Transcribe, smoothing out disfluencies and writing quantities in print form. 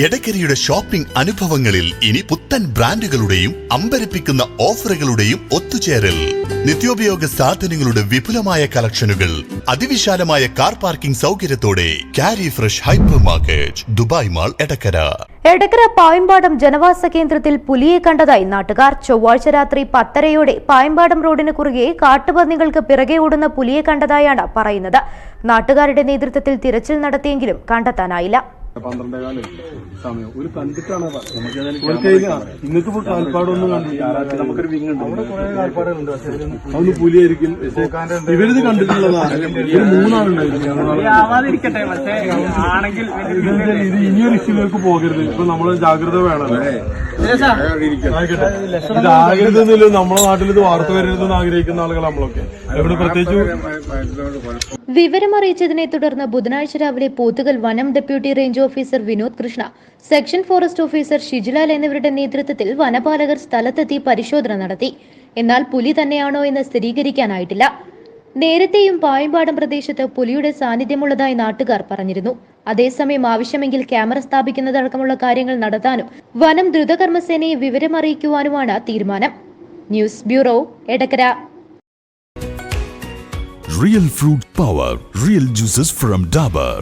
എടക്കരയുടെ shopping അനുഭവങ്ങളിൽ ഇനി പുത്തൻ ബ്രാൻഡുകളുടെയും അമ്പരപ്പിക്കുന്ന ഓഫറുകളുടെയും ഒത്തുചേരൽ. നിത്യോപയോഗ സാധനങ്ങളുടെ വിപുലമായ കളക്ഷനുകൾ, അതിവിശാലമായ കാർ പാർക്കിംഗ് സൗകര്യത്തോടെ Carry Fresh Hypermarket, Dubai Mall, Edakkara. Edakkara Payambadam ജനവാസ കേന്ദ്രത്തിൽ പുലിയെ കണ്ടതായി നാട്ടുകാർ. ചൊവ്വാഴ്ച രാത്രി 10:30 പായമ്പാടം റോഡിന് കുറുകെ കാട്ടുപന്നികൾക്ക് പിറകെ ഓടുന്ന പുലിയെ കണ്ടതായാണ് പറയുന്നത്. നാട്ടുകാരുടെ നേതൃത്വത്തിൽ തിരച്ചിൽ നടത്തിയെങ്കിലും കണ്ടെത്താനായില്ല. 12 സമയം ഒരു കണ്ടിട്ടാണ് ഇന്നത്തെ കാൽപ്പാടൊന്നും കണ്ടില്ല. നമുക്കൊരു വിങ്ങുണ്ട്, അതൊന്ന് പുലിയായിരിക്കും. ഇവരിത് കണ്ടിട്ടുള്ളതാണ്. ഇത് ഇനിയൊരു ഇഷ്യൂലേക്ക് പോകരുത്. ഇപ്പൊ നമ്മള് ജാഗ്രത വേണം. ഇതാകരുതെന്നില്ല. നമ്മളെ നാട്ടിൽ ഇത് വാർത്ത വരരുതെന്ന് ആഗ്രഹിക്കുന്ന ആളുകൾ നമ്മളൊക്കെ. ഇവിടെ പ്രത്യേകിച്ച് വിവരമറിയിച്ചതിനെ തുടർന്ന് ബുധനാഴ്ച രാവിലെ പോത്തുകൽ വനം deputy range officer Vinod Krishna, section forest officer Shijilal എന്നിവരുടെ നേതൃത്വത്തിൽ വനപാലകർ സ്ഥലത്തെത്തി പരിശോധന നടത്തി. എന്നാൽ പുലി തന്നെയാണോ എന്ന് സ്ഥിരീകരിക്കാനായിട്ടില്ല. നേരത്തെയും പായമ്പാടം പ്രദേശത്ത് പുലിയുടെ സാന്നിധ്യമുള്ളതായി നാട്ടുകാർ പറഞ്ഞിരുന്നു. അതേസമയം ആവശ്യമെങ്കിൽ ക്യാമറ സ്ഥാപിക്കുന്നതടക്കമുള്ള കാര്യങ്ങൾ നടത്താനും വനം ദ്രുതകർമ്മസേനയെ വിവരമറിയിക്കുവാനുമാണ് തീരുമാനം. News bureau, Edakkara. Real fruit power, real juices from Dabur.